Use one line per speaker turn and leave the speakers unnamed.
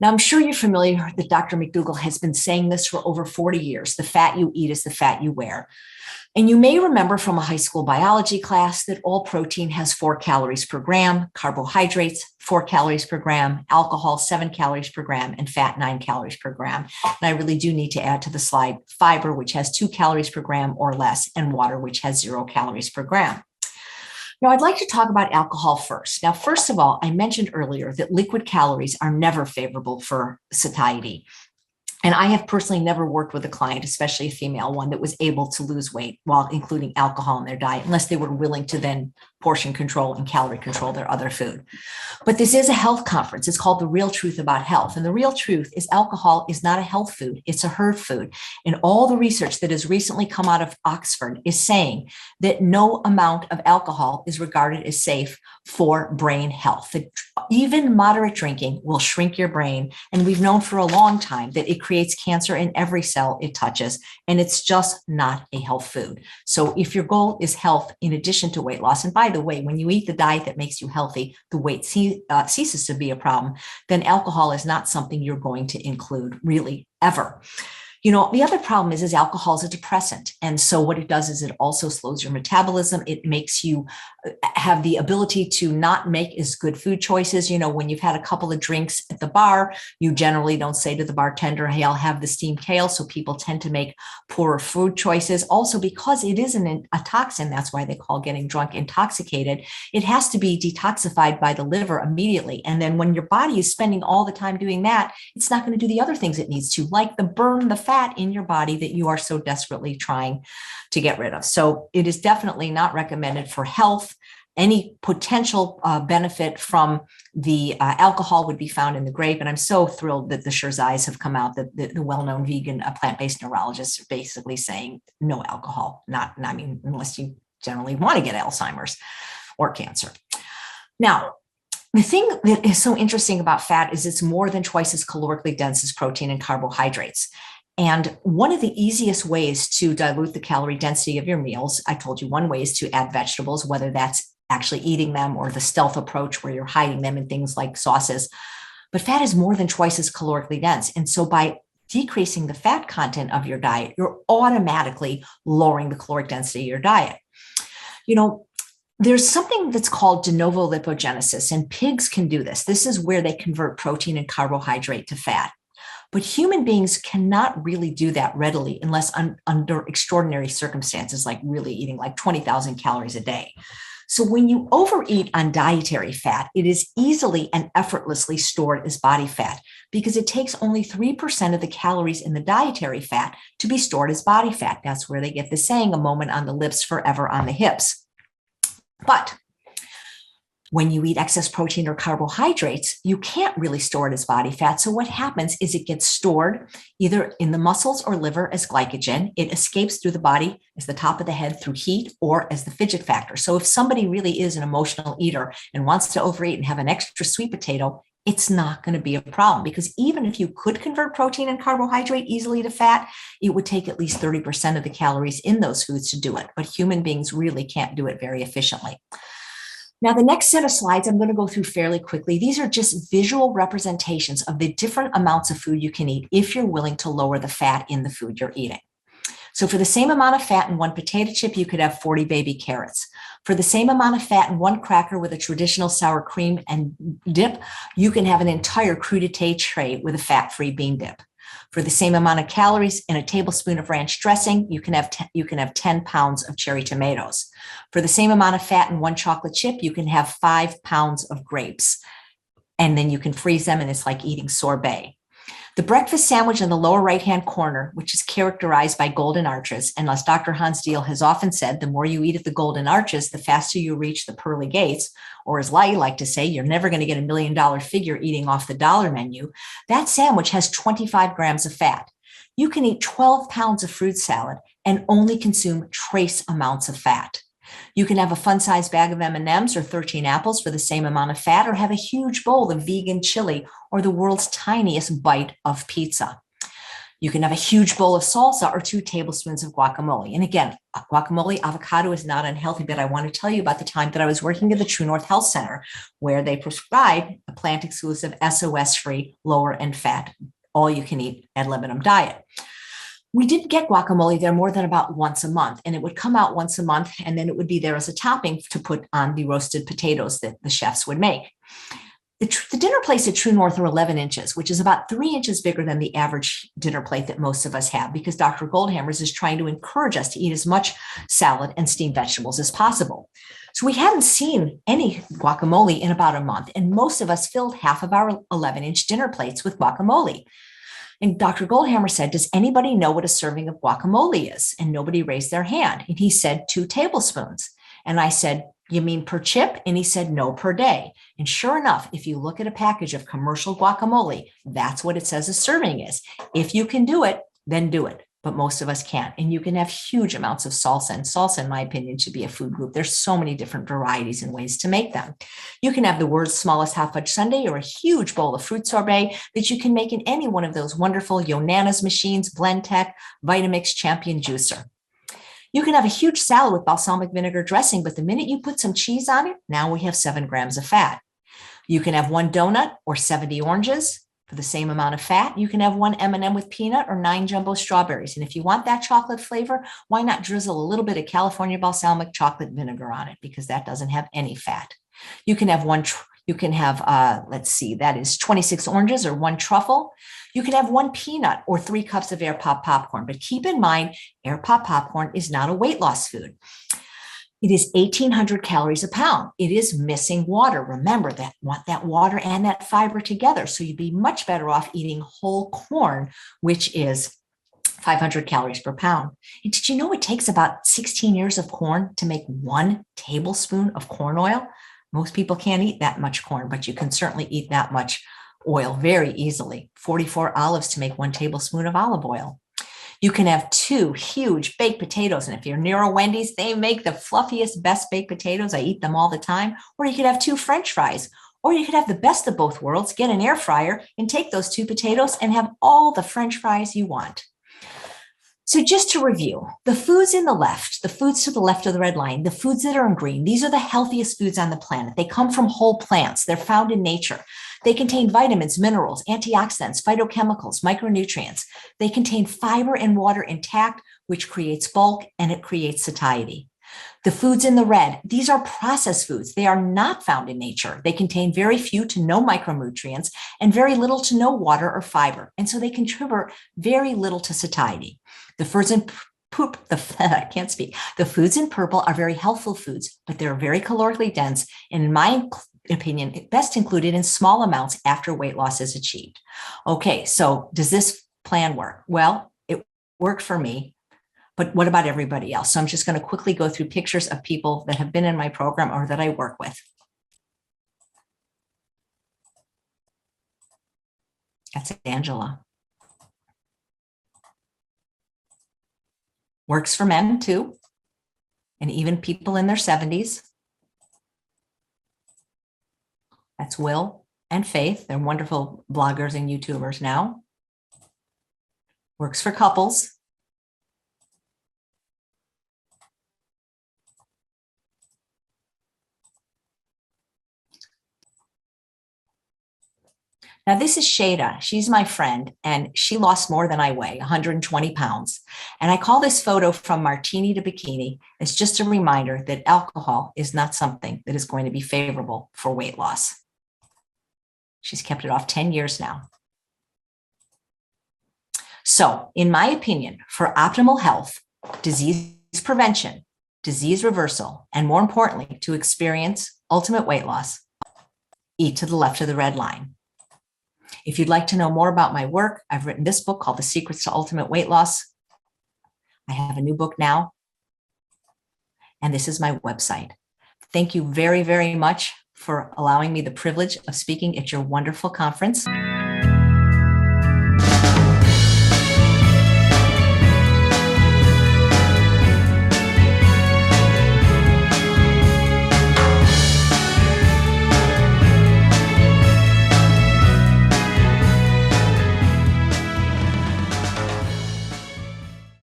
Now, I'm sure you're familiar that Dr. McDougall has been saying this for over 40 years. The fat you eat is the fat you wear. And you may remember from a high school biology class that all protein has 4 calories per gram, carbohydrates, 4 calories per gram, alcohol, 7 calories per gram, and fat, 9 calories per gram. And I really do need to add to the slide fiber, which has 2 calories per gram or less, and water, which has 0 calories per gram. Now, I'd like to talk about alcohol first. Now, first of all, I mentioned earlier that liquid calories are never favorable for satiety. And I have personally never worked with a client, especially a female one, that was able to lose weight while including alcohol in their diet, unless they were willing to then portion control and calorie control their other food. But this is a health conference. It's called The Real Truth About Health. And the real truth is alcohol is not a health food. It's a herd food. And all the research that has recently come out of Oxford is saying that no amount of alcohol is regarded as safe for brain health. That even moderate drinking will shrink your brain. And we've known for a long time that it creates cancer in every cell it touches. And it's just not a health food. So if your goal is health in addition to weight loss, and by the way, when you eat the diet that makes you healthy, the weight ceases to be a problem, then alcohol is not something you're going to include really ever. You know, the other problem is alcohol is a depressant. And so what it does is it also slows your metabolism. It makes you have the ability to not make as good food choices. You know, when you've had a couple of drinks at the bar, you generally don't say to the bartender, hey, I'll have the steamed kale. So people tend to make poorer food choices. Also, because it isn't a toxin, that's why they call getting drunk intoxicated. It has to be detoxified by the liver immediately. And then when your body is spending all the time doing that, it's not going to do the other things it needs to, like burn the fat in your body that you are so desperately trying to get rid of. So it is definitely not recommended for health. Any potential benefit from the alcohol would be found in the grape. And I'm so thrilled that the Shirzais have come out, that the well-known vegan plant-based neurologists are basically saying no alcohol, unless you generally want to get Alzheimer's or cancer. Now, the thing that is so interesting about fat is it's more than twice as calorically dense as protein and carbohydrates. And one of the easiest ways to dilute the calorie density of your meals, I told you one way is to add vegetables, whether that's actually eating them or the stealth approach where you're hiding them in things like sauces. But fat is more than twice as calorically dense. And so by decreasing the fat content of your diet, you're automatically lowering the caloric density of your diet. You know, there's something that's called de novo lipogenesis, and pigs can do this. This is where they convert protein and carbohydrate to fat. But human beings cannot really do that readily unless under extraordinary circumstances, like really eating like 20,000 calories a day. So when you overeat on dietary fat, it is easily and effortlessly stored as body fat because it takes only 3% of the calories in the dietary fat to be stored as body fat. That's where they get the saying, a moment on the lips, forever on the hips. But when you eat excess protein or carbohydrates, you can't really store it as body fat. So what happens is it gets stored either in the muscles or liver as glycogen. It escapes through the body as the top of the head through heat or as the fidget factor. So if somebody really is an emotional eater and wants to overeat and have an extra sweet potato, it's not going to be a problem, because even if you could convert protein and carbohydrate easily to fat, it would take at least 30% of the calories in those foods to do it. But human beings really can't do it very efficiently. Now, the next set of slides I'm going to go through fairly quickly. These are just visual representations of the different amounts of food you can eat if you're willing to lower the fat in the food you're eating. So for the same amount of fat in one potato chip, you could have 40 baby carrots. For the same amount of fat in one cracker with a traditional sour cream and dip, you can have an entire crudité tray with a fat-free bean dip. For the same amount of calories in a tablespoon of ranch dressing, you can have 10 pounds of cherry tomatoes. For the same amount of fat in one chocolate chip, you can have 5 pounds of grapes. And then you can freeze them, and it's like eating sorbet. The breakfast sandwich in the lower right-hand corner, which is characterized by golden arches, and as Dr. Hans Diehl has often said, the more you eat at the golden arches, the faster you reach the pearly gates, or as I like to say, you're never going to get $1 million figure eating off the dollar menu. That sandwich has 25 grams of fat. You can eat 12 pounds of fruit salad and only consume trace amounts of fat. You can have a fun-sized bag of M&Ms or 13 apples for the same amount of fat, or have a huge bowl of vegan chili or the world's tiniest bite of pizza. You can have a huge bowl of salsa or 2 tablespoons of guacamole. And again, guacamole, avocado is not unhealthy, but I want to tell you about the time that I was working at the True North Health Center, where they prescribe a plant-exclusive, SOS-free, lower in fat, all-you-can-eat ad libitum diet. We didn't get guacamole there more than about once a month, and it would come out once a month, and then it would be there as a topping to put on the roasted potatoes that the chefs would make. The dinner plates at True North are 11 inches, which is about 3 inches bigger than the average dinner plate that most of us have, because Dr. Goldhammers is trying to encourage us to eat as much salad and steamed vegetables as possible. So we hadn't seen any guacamole in about a month, and most of us filled half of our 11-inch dinner plates with guacamole. And Dr. Goldhammer said, does anybody know what a serving of guacamole is? And nobody raised their hand. And he said, 2 tablespoons. And I said, you mean per chip? And he said, no, per day. And sure enough, if you look at a package of commercial guacamole, that's what it says a serving is. If you can do it, then do it. But most of us can't. And you can have huge amounts of salsa. And salsa, in my opinion, should be a food group. There's so many different varieties and ways to make them. You can have the world's smallest half fudge sundae or a huge bowl of fruit sorbet that you can make in any one of those wonderful Yonana's machines, Blendtec, Vitamix, Champion Juicer. You can have a huge salad with balsamic vinegar dressing, but the minute you put some cheese on it, now we have 7 grams of fat. You can have 1 donut or 70 oranges for the same amount of fat. You can have 1 M&M with peanut or 9 jumbo strawberries. And if you want that chocolate flavor, why not drizzle a little bit of California balsamic chocolate vinegar on it, because that doesn't have any fat. You can have that is 26 oranges or 1 truffle. You can have 1 peanut or 3 cups of air pop popcorn. But keep in mind, air pop popcorn is not a weight loss food. It is 1,800 calories a pound. It is missing water. Remember that, want that water and that fiber together. So you'd be much better off eating whole corn, which is 500 calories per pound. And did you know it takes about 16 years of corn to make 1 tablespoon of corn oil? Most people can't eat that much corn, but you can certainly eat that much oil very easily. 44 olives to make 1 tablespoon of olive oil. You can have 2 huge baked potatoes. And if you're near a Wendy's, they make the fluffiest, best baked potatoes. I eat them all the time. Or you could have 2 French fries. Or you could have the best of both worlds, get an air fryer and take those 2 potatoes and have all the French fries you want. So just to review, the foods in the left, the foods to the left of the red line, the foods that are in green, these are the healthiest foods on the planet. They come from whole plants. They're found in nature. They contain vitamins, minerals, antioxidants, phytochemicals, micronutrients. They contain fiber and water intact, which creates bulk and it creates satiety. The foods in the red, these are processed foods. They are not found in nature. They contain very few to no micronutrients and very little to no water or fiber. And so they contribute very little to satiety. The foods in The foods in purple are very healthful foods, but they're very calorically dense. And in my opinion, best included in small amounts after weight loss is achieved. Okay, so does this plan work? Well, it worked for me. But what about everybody else? So I'm just going to quickly go through pictures of people that have been in my program or that I work with. That's Angela. Works for men too, and even people in their 70s. That's Will and Faith. They're wonderful bloggers and YouTubers now. Works for couples. Now, this is Shada. She's my friend, and she lost more than I weigh, 120 pounds. And I call this photo from martini to bikini. It's just a reminder that alcohol is not something that is going to be favorable for weight loss. She's kept it off 10 years now. So, in my opinion, for optimal health, disease prevention, disease reversal, and more importantly, to experience ultimate weight loss, eat to the left of the red line. If you'd like to know more about my work, I've written this book called The Secrets to Ultimate Weight Loss. I have a new book now, and this is my website. Thank you very, very much for allowing me the privilege of speaking at your wonderful conference.